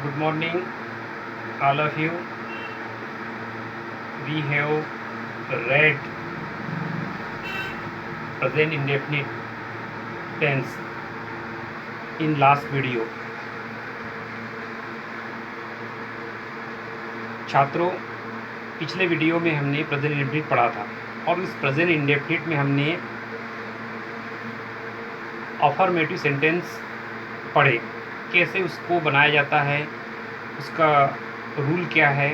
Good morning, all of you. We have read present indefinite tense in last video. छात्रों, पिछले video में हमने present indefinite पढ़ा था और इस प्रेजेंट इंडेफिनिट में हमने अफर्मेटिव सेंटेंस पढ़े, कैसे उसको बनाया जाता है, उसका रूल क्या है,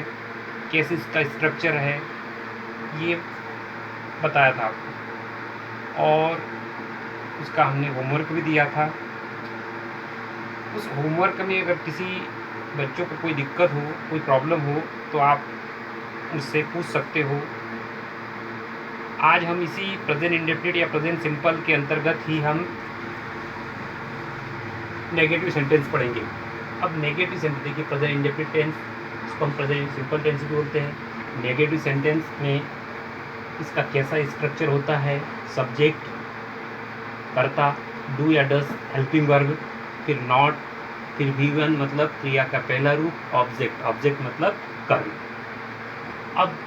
कैसे इसका स्ट्रक्चर है, ये बताया था आपको। और उसका हमने होमवर्क भी दिया था। उस होमवर्क में अगर किसी बच्चों को कोई दिक्कत हो, कोई प्रॉब्लम हो, तो आप मुझसे पूछ सकते हो। आज हम इसी प्रेजेंट इंडेफिनिट या प्रेजेंट सिंपल के अंतर्गत ही हम नेगेटिव सेंटेंस पढ़ेंगे। अब नेगेटिव सेंटेंस देखिए, प्रेजेंट इंडेफिनिट टेंस, इसको हम प्रेजेंट सिंपल टेंस भी बोलते हैं। नेगेटिव सेंटेंस में इसका कैसा स्ट्रक्चर होता है, सब्जेक्ट, कर्ता, डू या डस, हेल्पिंग वर्ब, फिर नॉट, फिर V1 मतलब क्रिया का पहला रूप, ऑब्जेक्ट, ऑब्जेक्ट मतलब कर्म। अब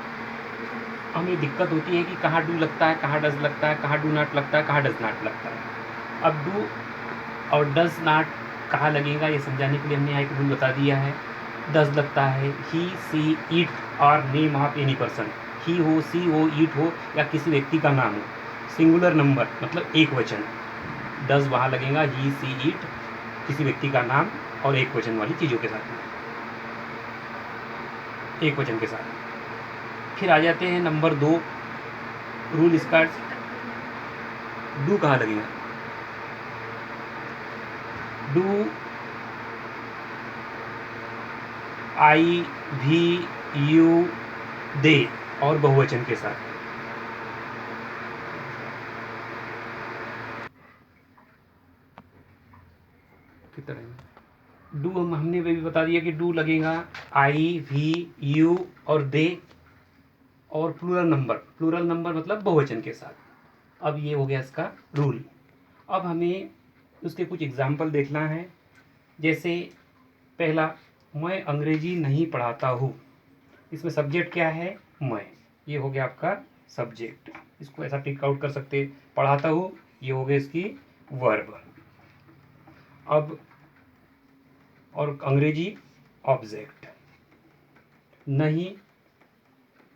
हमें दिक्कत होती है कि कहाँ डू लगता है, कहाँ डज लगता है, कहाँ डू नॉट लगता है, कहाँ डज नॉट लगता है। अब डू और डज नॉट कहाँ लगेगा, ये समझाने के लिए हमने यहाँ एक रूल बता दिया है। डज लगता है ही, सी, इट और नेम ऑफ एनी पर्सन। ही हो, सी हो, इट हो या किसी व्यक्ति का नाम हो, सिंगुलर नंबर मतलब एक वचन। डज वहाँ लगेगा ही, सी, इट, किसी व्यक्ति का नाम और एक वचन वाली चीज़ों के साथ में, एक वचन के साथ। फिर आ जाते हैं नंबर 2 रूल इसका। डू कहाँ लगेगा? डू आई, भी, यू, दे और बहुवचन के साथ। डू हमने भी बता दिया कि डू लगेगा आई, भी, यू और दे और प्लूरल नंबर मतलब बहुवचन के साथ। अब ये हो गया इसका रूल। अब हमें उसके कुछ एग्जाम्पल देखना है। जैसे पहला, मैं अंग्रेजी नहीं पढ़ाता हूँ। इसमें सब्जेक्ट क्या है? मैं। ये हो गया आपका सब्जेक्ट। इसको ऐसा टिक आउट कर सकते। पढ़ाता हूँ, ये हो गया इसकी वर्ब। अब और अंग्रेजी ऑब्जेक्ट, नहीं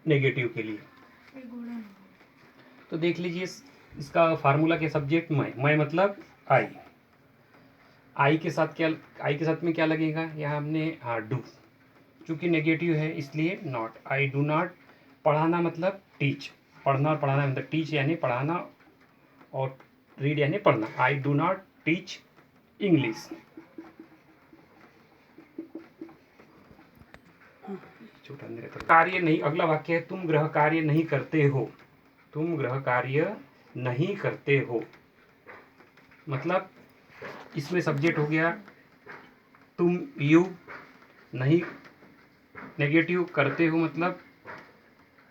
नेगेटिव के लिए। तो देख लीजिए इसका फार्मूला क्या, सब्जेक्ट मैं मतलब आई। आई के साथ क्या, आई के साथ में क्या लगेगा यहाँ हमने, हाँ डू। चूँकि नेगेटिव है इसलिए नॉट। I do not. पढ़ाना मतलब टीच, पढ़ना और पढ़ाना मतलब टीच यानी पढ़ाना और रीड यानी पढ़ना। I do not teach English. छोटा कार्य नहीं, अगला वाक्य है तुम गृह कार्य नहीं करते हो। तुम गृह कार्य नहीं करते हो मतलब इसमें सब्जेक्ट हो गया तुम, यू, नहीं नेगेटिव, करते हो मतलब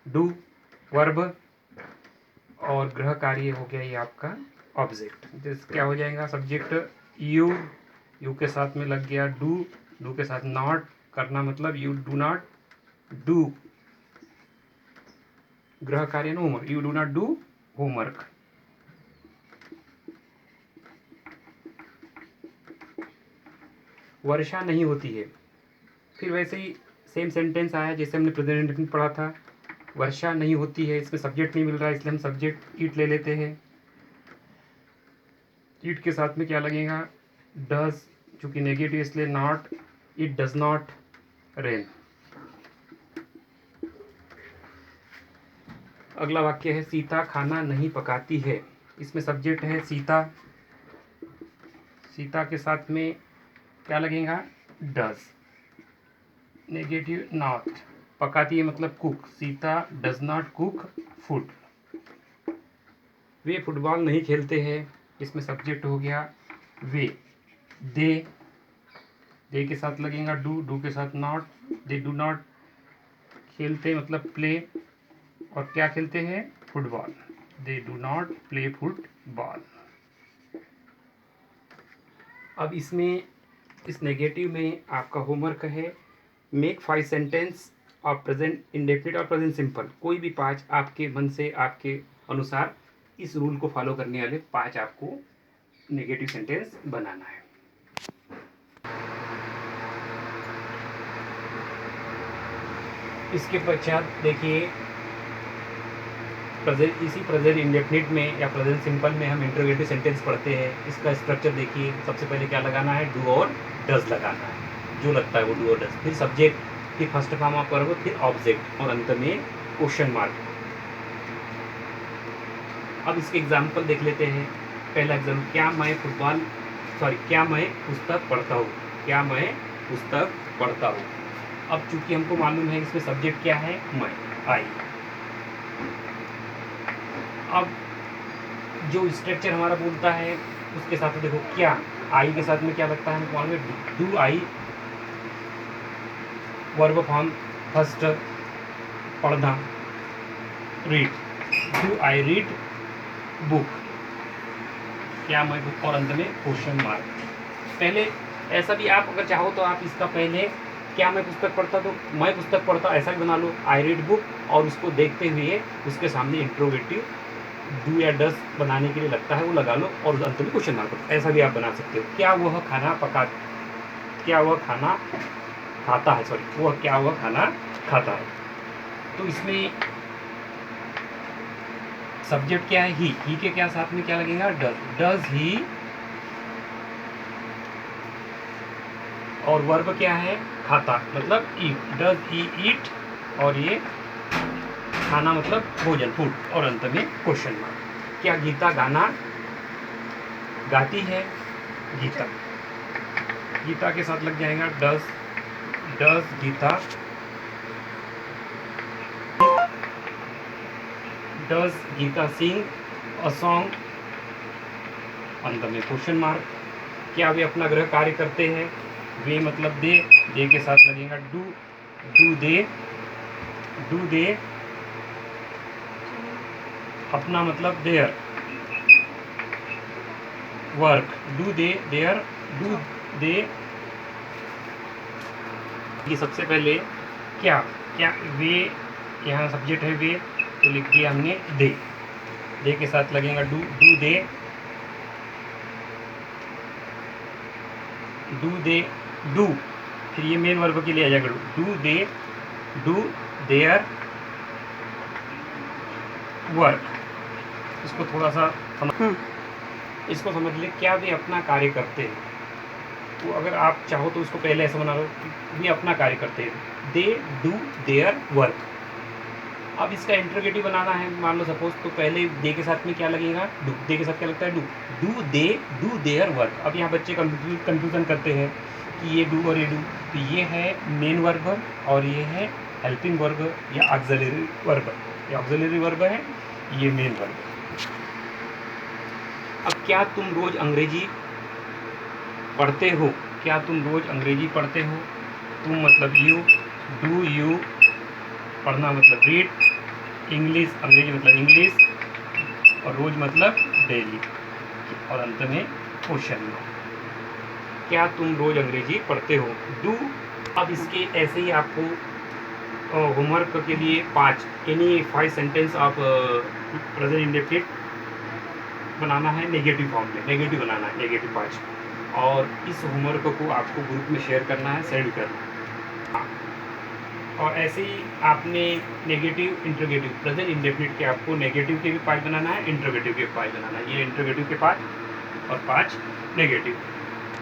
डू, वर्ब, और गृह कार्य हो गया ये आपका ऑब्जेक्ट। जैसे क्या हो जाएगा, सब्जेक्ट यू, यू के साथ में लग गया डू, डू के साथ नॉट, करना मतलब यू डू नॉट डू गृह कार्य homework, you do not do homework. वर्षा नहीं होती है। फिर वैसे ही सेम सेंटेंस आया जैसे हमने प्रेजेंट इंडेफिनिट पढ़ा था। वर्षा नहीं होती है, इसमें सब्जेक्ट नहीं मिल रहा है इसलिए हम सब्जेक्ट इट ले लेते हैं। इट के साथ में क्या लगेगा, डज, चूंकि नेगेटिव इसलिए not, it does not rain. अगला वाक्य है सीता खाना नहीं पकाती है। इसमें सब्जेक्ट है सीता, सीता के साथ में क्या लगेगा, डज, नेगेटिव नॉट, पकाती है मतलब cook, Sita does not cook food. Way football नहीं खेलते हैं। इसमें सब्जेक्ट हो गया वे। दे, दे के साथ लगेगा डू, डू के साथ नॉट, दे डू नॉट खेलते मतलब प्ले, और क्या खेलते हैं, football. They do not play football. अब इसमें इस नेगेटिव में आपका होमवर्क है make 5 sentence of present indefinite और प्रेजेंट सिंपल। कोई भी 5 आपके मन से, आपके अनुसार इस रूल को फॉलो करने वाले 5 आपको नेगेटिव सेंटेंस बनाना है। इसके पश्चात देखिए प्रेजेंट, इसी प्रेजेंट इंडेफिनिट में या प्रेजेंट सिंपल में हम इंटरोगेटिव सेंटेंस पढ़ते हैं। इसका स्ट्रक्चर देखिए, सबसे पहले क्या लगाना है, डू और डज लगाना है, जो लगता है वो डू और डज, फिर सब्जेक्ट, फिर फर्स्ट फॉर्म ऑफ वर्ब, फिर ऑब्जेक्ट और अंत में क्वेश्चन मार्क। अब इसके एग्जाम्पल देख लेते हैं। पहला एग्जाम्पल, क्या मैं पुस्तक पढ़ता हूँ, क्या मैं पुस्तक पढ़ता हूँ। अब चूंकि हमको मालूम है इसमें सब्जेक्ट क्या है, मैं, आई। अब जो स्ट्रक्चर हमारा बोलता है उसके साथ देखो, क्या आई के साथ में क्या लगता है, हमको में do I, verb form first पढ़ना, read, do I read book, क्या मैं बुक और अंत में क्वेश्चन मार्क। पहले ऐसा भी आप अगर चाहो तो आप इसका पहले क्या मैं पुस्तक पढ़ता, तो मैं पुस्तक पढ़ता ऐसा भी बना लो, आई रीड बुक, और उसको देखते हुए उसके सामने इंट्रोगेटिव डू या डस बनाने के लिए लगता है वो लगा लो, और अंत में क्वेश्चन मार्क। ऐसा भी आप बना सकते हो। क्या वह खाना खाता है, क्या वह खाना खाता है। तो इसमें सब्जेक्ट क्या है, ही के क्या साथ में क्या लगेगा, डज ही, और वर्ब क्या है, खाता, मतलब ईट, डज ही ईट, और ये खाना मतलब भोजन, फूड, और अंत में क्वेश्चन मार्क। क्या गीता गाना गाती है, गीता के साथ लग जाएगा does Gita sing a song, अंत में क्वेश्चन मार्क। क्या वे अपना गृह कार्य करते हैं, वे मतलब दे के साथ लगेगा डू दे अपना मतलब देयर, वर्क, डू दे ये सबसे पहले क्या वे, यहाँ सब्जेक्ट है वे, तो लिख दिया हमने दे के साथ लगेगा डू दे, फिर ये मेन वर्ब के लिए आ जाएगा डू देयर वर्क। इसको थोड़ा सा इसको समझ ले, क्या वे अपना कार्य करते हैं। तो अगर आप चाहो तो उसको पहले ऐसा बना लो, वे अपना कार्य करते हैं, दे डू देयर वर्क। अब इसका इंटरोगेटिव बनाना है, मान लो सपोज, तो पहले दे के साथ में क्या लगेगा, डू, दे के साथ क्या लगता है, डू देयर वर्क। अब यहाँ बच्चे कंफ्यूजन करते हैं कि ये डू और ये डू, तो ये है मेन वर्ब और ये है हेल्पिंग वर्ब या ऑक्सिलरी वर्ब। ये ऑक्सिलरी वर्ब है, ये मेन वर्ब। अब क्या तुम रोज अंग्रेजी पढ़ते हो, तुम मतलब यू, डू यू, पढ़ना मतलब रीड, इंग्लिश, अंग्रेजी मतलब इंग्लिश, और रोज मतलब डेली, और अंत में क्वेश्चन में क्या तुम रोज अंग्रेजी पढ़ते हो, डू। अब इसके ऐसे ही आपको होमवर्क के लिए 5 सेंटेंस ऑफ प्रेजेंट इंडेफिनिट बनाना है, नेगेटिव फॉर्म में, नेगेटिव बनाना है, नेगेटिव 5, और इस होमवर्क को आपको ग्रुप में शेयर करना है, सेंड करना है। और ऐसे ही आपने नेगेटिव, इंटरोगेटिव, प्रेजेंट इंडेफिनिट के आपको नेगेटिव के भी 5 बनाना है, इंटरोगेटिव के 5 बनाना है। ये इंटरोगेटिव के 5 और 5 नेगेटिव।